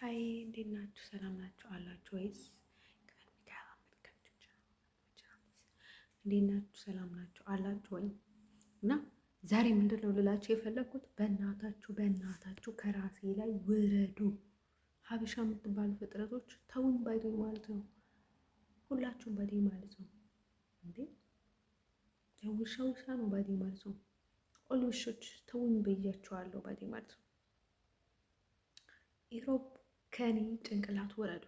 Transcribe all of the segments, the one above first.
ሀይ እንዴት ናችሁ? ሰላም ናችሁ አላችሁ ወይስ? እንዴት ናችሁ? ሰላም ናችሁ አላችሁ ወይ? እና ዛሬ ምንድን ነው ልላችሁ የፈለግኩት በእናታችሁ ከራሴ ላይ ውረዱ። ሀበሻ የምትባሉ ፍጥረቶች ተውን ባይዴ ማለት ነው። ሁላችሁም ባይዴ ማለት ነው። እንዴ ውሻ ነው ባይዴ ማለት ነው። ኦል ውሾች ተውን ብያችኋለሁ ባይዴ ማለት ነው። ኢሮብ ከኔ ጭንቅላት ውረዱ፣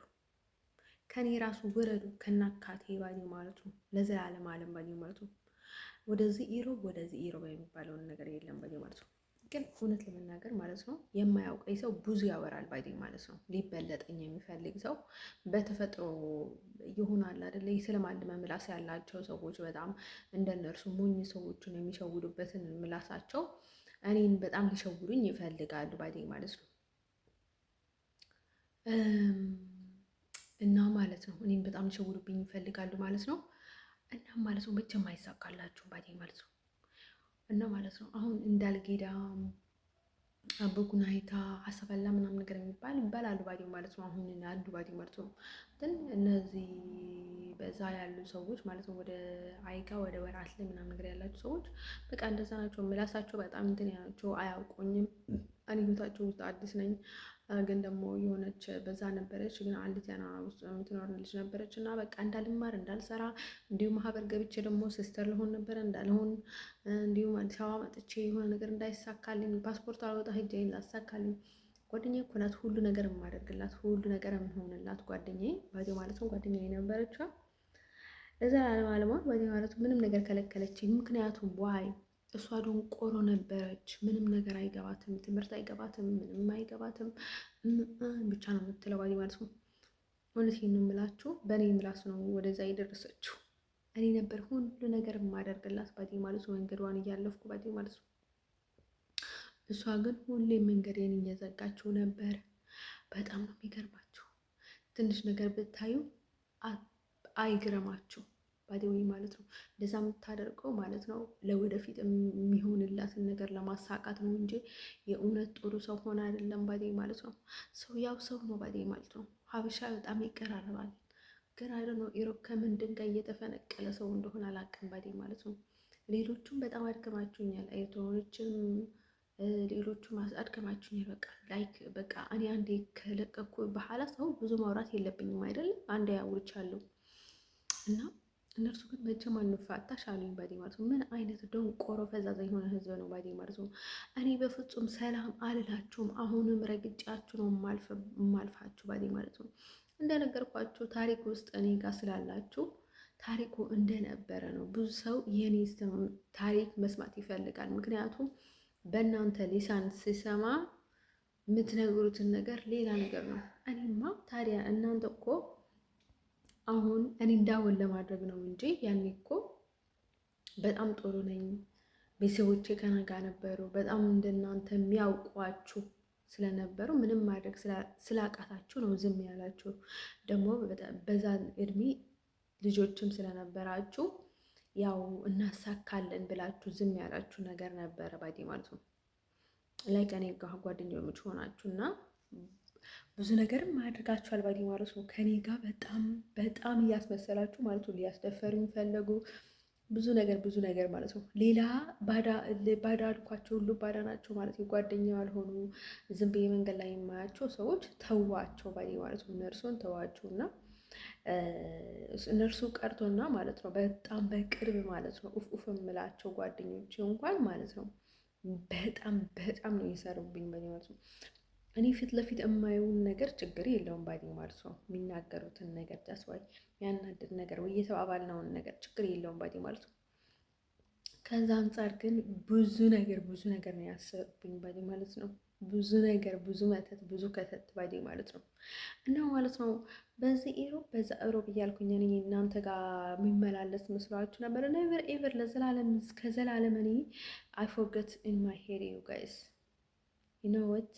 ከኔ ራሱ ውረዱ፣ ከናካቴ ባዲ ማለት ነው። ለዘላለም ዓለም ባዲ ማለት ነው። ወደዚህ ኢሮብ የሚባለውን ነገር የለም ባዲ ማለት ነው። ግን እውነት ለመናገር ማለት ነው የማያውቀኝ ሰው ብዙ ያወራል ባዲ ማለት ነው። ሊበለጠኝ የሚፈልግ ሰው በተፈጥሮ ይሆናል አይደለ? ስለማልመ ምላስ ያላቸው ሰዎች በጣም እንደነርሱ ሞኝ ሰዎችን የሚሸውዱበትን ምላሳቸው እኔን በጣም ሊሸውዱኝ ይፈልጋሉ ባዲ ማለት ነው። እና ማለት ነው እኔም በጣም ሊሸውዱብኝ ይፈልጋሉ ማለት ነው። እና ማለት ነው መቼም አይሳካላችሁም ባዴ ማለት ነው። እና ማለት ነው አሁን እንዳልጌዳ አበጉናይታ አሰበላ ምናምን ነገር የሚባል ይባላሉ ባዴ ማለት ነው። አሁን አንዱ ባዴ ማለት ነው። ግን እነዚህ በዛ ያሉ ሰዎች ማለት ነው ወደ አይጋ ወደ ወራት ላይ ምናምን ነገር ያላቸው ሰዎች በቃ እንደዛ ናቸው። ምላሳቸው በጣም እንትን ያላቸው አያውቁኝም። እኔ ህይወታቸው ውስጥ አዲስ ነኝ። ግን ደግሞ የሆነች በዛ ነበረች ግን አንዲት ያና ውስጥ የምትኖር ልጅ ነበረች እና በቃ እንዳልማር እንዳልሰራ እንዲሁም ማህበር ገብቼ ደግሞ ሲስተር ልሆን ነበረ እንዳልሆን እንዲሁም አዲስ አበባ መጥቼ የሆነ ነገር እንዳይሳካልኝ ፓስፖርት አልወጣ ሄጄ ላሳካልኝ ጓደኛዬ እኮ ናት ሁሉ ነገር የማደርግላት ሁሉ ነገር የምሆንላት ጓደኛዬ ባዴ ማለት ነው። ጓደኛዬ ነበረች እዛ አለማለማት ባዴ ማለት ምንም ነገር ከለከለችኝ። ምክንያቱም ዋይ እሷ ደንቆሮ ነበረች። ምንም ነገር አይገባትም፣ ትምህርት አይገባትም፣ ምንም አይገባትም ብቻ ነው የምትለው ባዴ ማለት ነው። እውነቴን ነው የምላችሁ፣ በእኔ ምላስ ነው ወደዛ የደረሰችው። እኔ ነበር ሁሉ ነገር የማደርግላት ባዴ ማለት ነው፣ መንገዷን እያለፍኩ ባዴ ማለት ነው። እሷ ግን ሁሌ መንገዴን እየዘጋችው ነበር። በጣም ነው የሚገርማችሁ። ትንሽ ነገር ብታዩ አይግረማችሁ ባዴ ማለት ነው። እንደዛ የምታደርገው ማለት ነው ለወደፊት የሚሆንላትን ነገር ለማሳቃት ነው እንጂ የእውነት ጥሩ ሰው ሆነ አይደለም ባዴ ማለት ነው። ሰው ያው ሰው ነው ባዴ ማለት ነው። ሀበሻ በጣም ይቀራረባል። ግን አይደ ነው ኢሮብ ከምን ድንጋይ እየተፈነቀለ ሰው እንደሆነ አላውቅም ባዴ ማለት ነው። ሌሎቹም በጣም አድከማችሁኛል፣ ኤርትራኖችም ሌሎቹም አድከማችሁኛል። በቃ ላይክ በቃ እኔ አንዴ ከለቀኩ በኋላ ሰው ብዙ ማውራት የለብኝም አይደለም። አንዴ ያውርቻለሁ እና እነርሱ ግን መቼም አንፋታሽ አሉኝ ባዴ ማለት ነው። ምን አይነት ደንቆሮ ፈዛዛ የሆነ ህዝብ ነው ባዴ ማለት ነው። እኔ በፍጹም ሰላም አልላችሁም። አሁንም ረግጫችሁ ነው የማልፋችሁ ባዴ ማለት ነው። እንደነገርኳችሁ ታሪክ ውስጥ እኔ ጋር ስላላችሁ ታሪኩ እንደነበረ ነው። ብዙ ሰው የኔ ታሪክ መስማት ይፈልጋል። ምክንያቱም በእናንተ ሊሳን ሲሰማ የምትነግሩትን ነገር ሌላ ነገር ነው። እኔማ ታዲያ እናንተ እኮ አሁን እኔ እንዳወል ለማድረግ ነው እንጂ ያኔ እኮ በጣም ጥሩ ነኝ። ቤተሰቦቼ ከእኔ ጋር ነበሩ። በጣም እንደናንተ የሚያውቋችሁ ስለነበሩ ምንም ማድረግ ስላቃታችሁ ነው ዝም ያላችሁ። ደግሞ በዛ እድሜ ልጆችም ስለነበራችሁ ያው እናሳካለን ብላችሁ ዝም ያላችሁ ነገር ነበረ ባዴ ማለት ነው። ላይ ከኔ ጋር ጓደኞች ሆናችሁ እና ብዙ ነገርም አድርጋችኋል ባዴ ማለት ነው። ከኔ ጋር በጣም እያስመሰላችሁ ማለት ነው። ሊያስደፈሩኝ ፈለጉ። ብዙ ነገር ማለት ነው። ሌላ ባዳ አልኳቸው ሁሉ ባዳ ናቸው ማለት ነው። ጓደኛ ያልሆኑ ዝም ብዬ መንገድ ላይ የማያቸው ሰዎች ተዋቸው ባዴ ማለት ነው። እነርሱን ተዋቸው እና እነርሱ ቀርቶና ማለት ነው በጣም በቅርብ ማለት ነው ኡፍ የምላቸው ጓደኞች እንኳን ማለት ነው በጣም ነው የሰሩብኝ ባዴ ማለት ነው። እኔ ፊት ለፊት የማየውን ነገር ችግር የለውም ባዴ ማለት ነው። የሚናገሩትን ነገር ጃስዋይ ያናድድ ነገር ወይ የተባባልነውን ነገር ችግር የለውም ባዴ ማለት ነው። ከዛ አንጻር ግን ብዙ ነገር ነው ያሰሩብኝ ባዴ ማለት ነው። ብዙ ነገር፣ ብዙ መተት፣ ብዙ ከተት ባዴ ማለት ነው። እና ማለት ነው በዚህ ኢሮብ በዛ ኢሮብ እያልኩኝ እኔ እናንተ ጋር የሚመላለስ መስሏችሁ ነበር። ነቨር ኤቨር ለዘላለም እስከ ዘላለም እኔ አይ ፎርጌት ኢን ማይ ሄድ ዩ ጋይስ ዩ ኖ ዋት።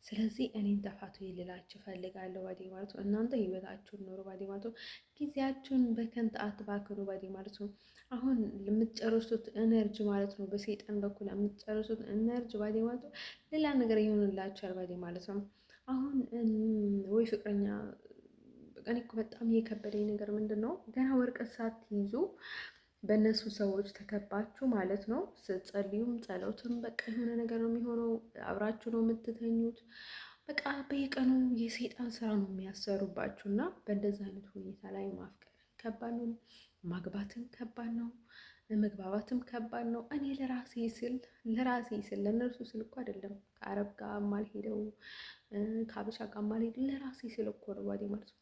ስለዚህ እኔን ተፋቱ ይልላችሁ ፈልጋለሁ ባዴ ማለት ነው። እናንተ ህይወታችሁን ኖሩ ባዴ ማለት ነው። ጊዜያችሁን በከንቱ አትባክኑ ባዴ ማለት ነው። አሁን የምትጨርሱት ኤነርጂ ማለት ነው በሰይጣን በኩል የምትጨርሱት ኤነርጂ ባዴ ማለት ነው ሌላ ነገር ይሆንላችኋል ባዴ ማለት ነው። አሁን ወይ ፍቅረኛ እኔ እኮ በጣም የከበደኝ ነገር ምንድን ነው፣ ገና ወረቀት ሳትይዙ በእነሱ ሰዎች ተከባችሁ ማለት ነው። ስትጸልዩም ጸሎትም በቃ የሆነ ነገር ነው የሚሆነው። አብራችሁ ነው የምትተኙት። በቃ በየቀኑ የሰይጣን ስራ ነው የሚያሰሩባችሁ እና በእንደዚህ አይነት ሁኔታ ላይ ማፍቀር ከባድ ነው፣ ማግባትም ከባድ ነው፣ መግባባትም ከባድ ነው። እኔ ለራሴ ስል ለእነርሱ ስል እኮ አይደለም ከአረብ ጋር ማልሄደው ከአበሻ ጋር ማልሄድ ለራሴ ስል እኮ ነው ማለት ነው።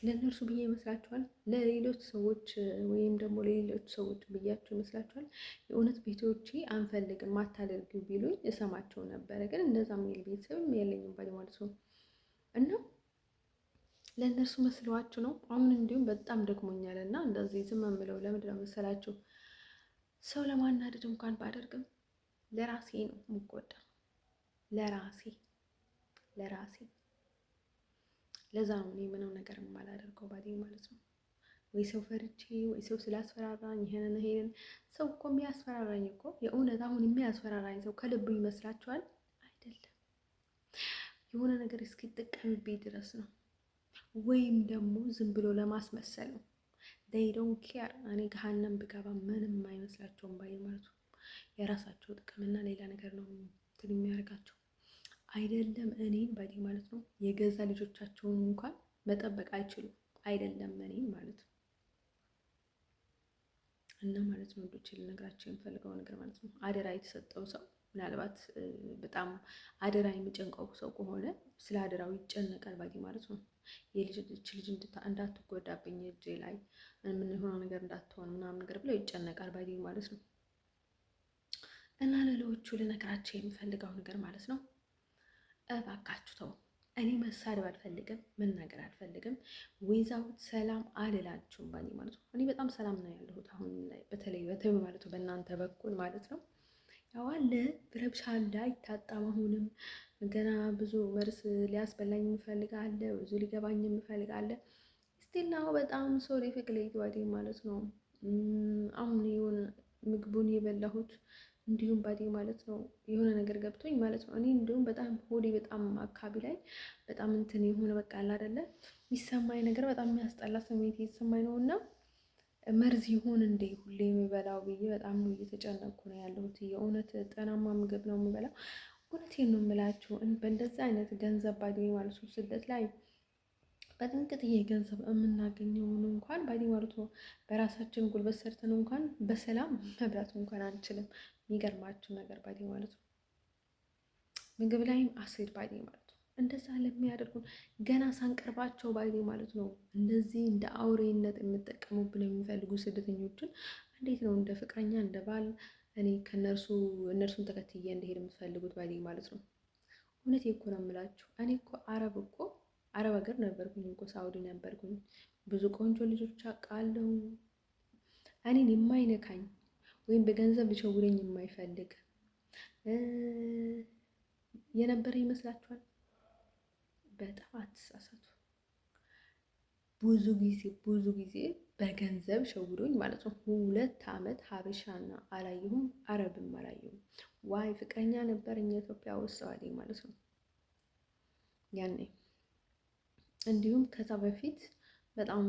ለእነርሱ ብዬ ይመስላችኋል? ለሌሎች ሰዎች ወይም ደግሞ ለሌሎች ሰዎች ብያቸው ይመስላችኋል? የእውነት ቤቶቼ አንፈልግም አታደርጊው ቢሉኝ እሰማቸው ነበረ። ግን እንደዛ የሚል ቤተሰብም የለኝም ማለት ነው። እና ለእነርሱ መስለዋችሁ ነው። አሁን እንዲሁም በጣም ደክሞኛል እና እንደዚህ ዝም የምለው ለምንድን ነው መሰላችሁ? ሰው ለማናደድ እንኳን ባደርግም ለራሴ ነው የምጎዳ። ለራሴ ለዛ ነው እኔ ምንም ነገር የማላደርገው ማለት ነው። ወይ ሰው ፈርቼ ወይ ሰው ስላስፈራራኝ ይሄንን ሰው እኮ የሚያስፈራራኝ እኮ የእውነት አሁን የሚያስፈራራኝ ሰው ከልቡ ይመስላችኋል? አይደለም። የሆነ ነገር እስኪጠቀምብኝ ድረስ ነው፣ ወይም ደግሞ ዝም ብሎ ለማስመሰል ነው። they don't care እኔ ገሃነም ብገባ ምንም አይመስላቸውም ማለት ነው። የራሳቸው ጥቅምና ሌላ ነገር ነው እንትን የሚያደርጋቸው። አይደለም እኔን ማለት ነው። የገዛ ልጆቻቸውን እንኳን መጠበቅ አይችሉም። አይደለም እኔን ማለት ነው። እና ማለት ነው ወንዶች ልነግራቸው የምፈልገው ነገር ማለት ነው፣ አደራ የተሰጠው ሰው ምናልባት በጣም አደራ የሚጨንቀው ሰው ከሆነ ስለ አደራው ይጨነቃል ማለት ነው። ልጅ እንዳትጎዳብኝ እጄ ላይ ምን የሆነው ነገር እንዳትሆን ምናምን ነገር ብለው ይጨነቃል ማለት ነው። እና ለሌሎቹ ልነግራቸው የምፈልገው ነገር ማለት ነው፣ እባካችሁ ተው። እኔ መሳደብ አልፈልግም፣ መናገር አልፈልግም። ዊዛውት ሰላም አልላችሁም ማለት ነው። እኔ በጣም ሰላም ነው ያለሁት አሁን ላይ በተለይ ማለት ነው በእናንተ በኩል ማለት ነው። ያው አለ ረብሻ አለ አይታጣም። አሁንም ገና ብዙ መርስ ሊያስበላኝ አለ፣ ብዙ ሊገባኝ አለ። ስቲል ነው በጣም ሶሪ ፍቅሌት ማለት ነው። አሁን የሆነ ምግቡን የበላሁት እንዲሁም ማለት ነው የሆነ ነገር ገብቶኝ ማለት ነው። እኔ እንዲሁም በጣም ሆዴ በጣም አካባቢ ላይ በጣም እንትን የሆነ በቃ አለ አይደለ የሚሰማኝ ነገር በጣም የሚያስጠላ ስሜት የተሰማኝ ነው። እና መርዝ ይሁን እንዴ ሁሌ የሚበላው ብዬ በጣም ነው እየተጨነኩ ነው ያለሁት። የእውነት ጤናማ ምግብ ነው የምበላው። እውነቴን ነው የምላችሁ። በእንደዛ አይነት ገንዘብ ማለት ነው ስደት ላይ በጥንቅጥዬ ገንዘብ የምናገኘውን እንኳን ማለት ነው በራሳችን ጉልበት ሰርተን እንኳን በሰላም መብላት እንኳን አንችልም። የሚገርማችሁ ነገር ማለት ነው ምግብ ላይም አሲድ ማለት ነው። እንደዛ ለሚያደርጉን ገና ሳንቀርባቸው ማለት ነው እንደዚህ እንደ አውሬነት የምጠቀሙብን የሚፈልጉ ስደተኞችን እንዴት ነው እንደ ፍቅረኛ እንደ ባል እኔ እነርሱን ተከትዬ እንደሄድ የምትፈልጉት ማለት ነው? እውነት እኮ ነው የምላችሁ። እኔ እኮ አረብ ሀገር ነበርኩኝ እኮ ሳውዲ ነበርኩኝ። ብዙ ቆንጆ ልጆች አውቃለሁ። እኔን የማይነካኝ ወይም በገንዘብ ሊሸውደኝ የማይፈልግ የነበረ ይመስላችኋል? በጣም አትሳሳቱ። ብዙ ጊዜ በገንዘብ ሸውዶኝ ማለት ነው። 2 ዓመት ሀበሻና አላየሁም፣ አረብም አላየሁም። ዋይ ፍቅረኛ ነበረኝ ኢትዮጵያ ውስጥ ሰዋለኝ ማለት ነው ያኔ። እንዲሁም ከዛ በፊት በጣም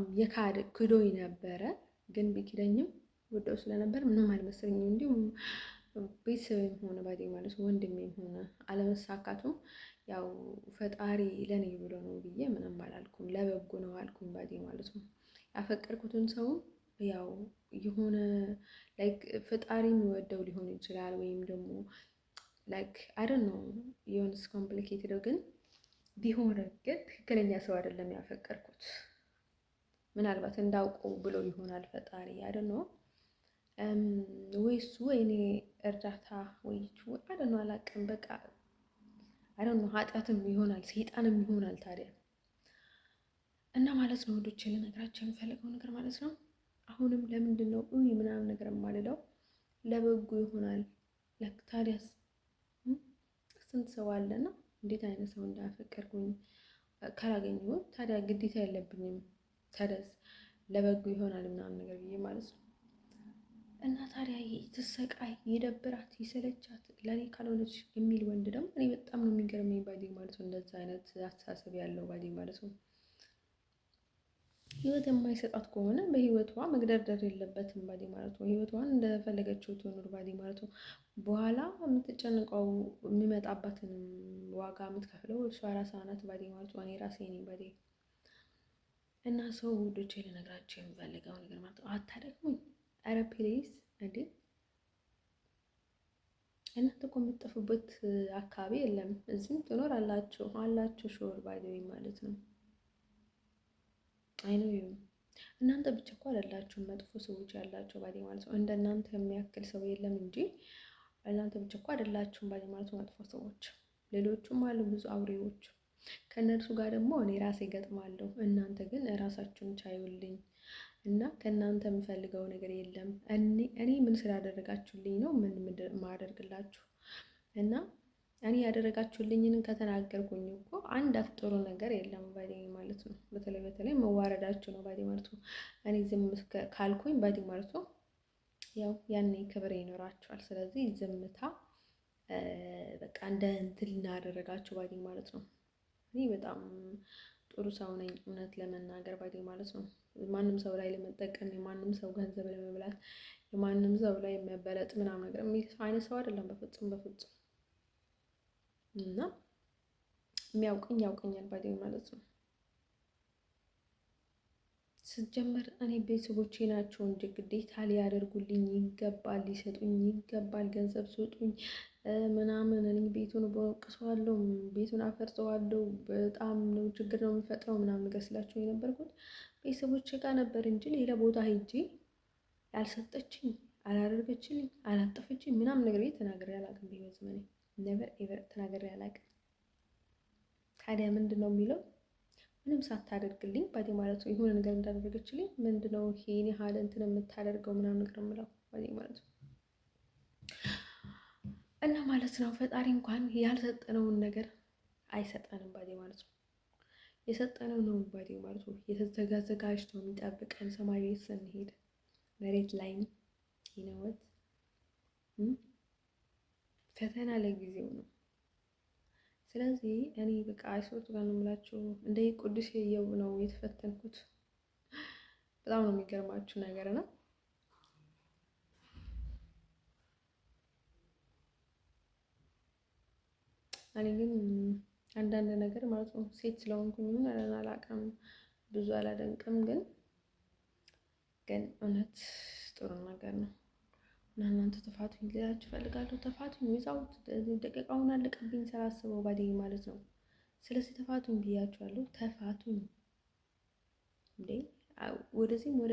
ክዶኝ ነበረ፣ ግን ቢክደኝም ወደው ስለነበር ምንም አልመሰለኝም። እንዲሁም ቤተሰብም ሆነ ማለት ወንድሜም ሆነ አለመሳካቱም ያው ፈጣሪ ለኔ ብሎ ነው ብዬ ምንም አላልኩም፣ ለበጎ ነው አልኩኝ ማለት ነው። ያፈቀርኩትን ሰው ያው የሆነ ላይክ ፈጣሪ የሚወደው ሊሆን ይችላል፣ ወይም ደግሞ ላይክ አይ ዶንት ኖ የሆነስ ኮምፕሊኬትድ ግን ቢሆን ግን ትክክለኛ ሰው አይደለም ያፈቀርኩት። ምናልባት እንዳውቀው ብሎ ይሆናል ፈጣሪ አይ ዶንት ኖ ወይ እሱ ወይ እኔ እርዳታ ወይ አይ ዶንት ኖ አላውቅም። በቃ አይ ዶንት ኖ ኃጢአትም ይሆናል ሰይጣንም ይሆናል ታዲያ። እና ማለት ነው ወንዶች ልነግራቸው የምፈልገው ነገር ማለት ነው አሁንም ለምንድን ነው ምናምን ነገር የማልለው ለበጎ ይሆናል። ታዲያስ ስንት ሰው አለና እንዴት አይነት ሰው እንዳፈቀርኩኝ ካላገኘሁት ታዲያ ግዴታ የለብኝም። ታዲያስ ለበጎ ይሆናል ምናምን ነገር ብዬ ማለት ነው። እና ታዲያ ትሰቃይ፣ ይደብራት፣ ይሰለቻት ለእኔ ካልሆነች የሚል ወንድ ደግሞ እኔ በጣም ነው የሚገርመኝ ባዴ ማለት ነው። እንደዛ አይነት አስተሳሰብ ያለው ባዴ ማለት ነው። ህይወት የማይሰጣት ከሆነ በህይወቷ መግደርደር የለበትም ባዴ ማለት ነው። ህይወቷን እንደፈለገችው ትኑር ባዴ ማለት ነው። በኋላ የምትጨንቀው የሚመጣባትን ዋጋ የምትከፍለው እሷ ራሷ ናት ባዴ ማለት ነው። እኔ ራሴ ነኝ ባዴ። እና ሰው ውዶቼ ልነግራቸው የምፈልገው ነገር ማለት ነው፣ አታደክሙኝ። ኧረ ፕሊዝ እንዴ! እናንተ እኮ የምትጠፉበት አካባቢ የለም። እዚህም ትኖር አላችሁ ሾር ባይ ማለት ነው። አይኖ እናንተ ብቻ እኮ አይደላችሁም መጥፎ ሰዎች ያላቸው ባይ ማለት ነው። እንደናንተ የሚያክል ሰው የለም እንጂ እናንተ ብቻ እኮ አይደላችሁም ባይ ማለት ነው መጥፎ ሰዎች። ሌሎቹም አሉ ብዙ አውሬዎች። ከእነርሱ ጋር ደግሞ እኔ ራሴ ገጥማለሁ። እናንተ ግን ራሳችሁን ቻዩልኝ እና ከእናንተ የምፈልገው ነገር የለም። እኔ ምን ስላደረጋችሁልኝ ነው ምን ማደርግላችሁ? እና እኔ ያደረጋችሁልኝን ከተናገርኩኝ እኮ አንድ ጥሩ ነገር የለም ባዴ ማለት ነው። በተለይ መዋረዳችሁ ነው ባዴ ማለት ነው። እኔ ዝም ካልኩኝ ባዴ ማለት ነው ያው ያኔ ክብር ይኖራችኋል። ስለዚህ ዝምታ በቃ እንደ እንትን ላደረጋችሁ ባዴ ማለት ነው። እኔ በጣም ጥሩ ሰው ነኝ እውነት ለመናገር ባዴ ማለት ነው። ማንም ሰው ላይ ለመጠቀም፣ የማንም ሰው ገንዘብ ለመብላት፣ የማንም ሰው ላይ መበለጥ ምናምን ነገር አይነት ሰው አይደለም በፍጹም በፍጹም። እና የሚያውቀኝ ያውቀኛል ባዴ ማለት ነው። ስትጀምር እኔ ቤተሰቦቼ ናቸው እንጂ ግዴታ ሊያደርጉልኝ ይገባል፣ ሊሰጡኝ ይገባል፣ ገንዘብ ስጡኝ ምናምን። እኔ ቤቱን በወቅሰዋለሁ፣ ቤቱን አፈርሰዋለሁ፣ በጣም ነው ችግር ነው የሚፈጥረው ምናምን ነገር ስላቸው የነበርኩት ቤተሰቦቼ ጋር ነበር እንጂ ሌላ ቦታ ሄጄ ያልሰጠችኝ፣ አላደረገችልኝ፣ አላጠፈችኝ ምናምን ነገር ቤት ተናግሬ አላውቅም። በህይወት ዘመኔ ኔቨር ኤቨር ተናግሬ አላውቅም። ታዲያ ምንድን ነው የሚለው ምንም ሳታደርግልኝ ባዴ ማለት ነው የሆነ ነገር እንዳደረገችልኝ ምንድነው ይሄን ያህል እንትን የምታደርገው ምናምን ነገር የምለው ባዴ ማለት ነው። እና ማለት ነው ፈጣሪ እንኳን ያልሰጠነውን ነገር አይሰጠንም ባዴ ማለት ነው። የሰጠነው ነው ባዴ ማለት ነው የተዘጋጅቶ የሚጠብቀን ሰማይ ቤት ስንሄድ መሬት ላይ ይነወት ፈተና ለጊዜው ነው። ስለዚህ እኔ በቃ አይሶት ጋር ነው የምላችሁ እንደ ቅዱስ ኢዮብ ነው የተፈተንኩት። በጣም ነው የሚገርማችሁ ነገር ነው። እኔ ግን አንዳንድ ነገር ማለት ነው ሴት ስለሆንኩኝ ይሁን አላውቅም፣ ብዙ አላደንቅም፣ ግን እውነት ጥሩ ነገር ነው። እና እናንተ ተፋቱኝ ልላችሁ እፈልጋለሁ። ተፋቱኝ ይዛውት ደቂቃውን አለቀብኝ ስላስበው ባዴ ማለት ነው። ስለዚህ ተፋቱኝ ብያችኋለሁ። ተፋቱኝ እንዴ! ወደዚህም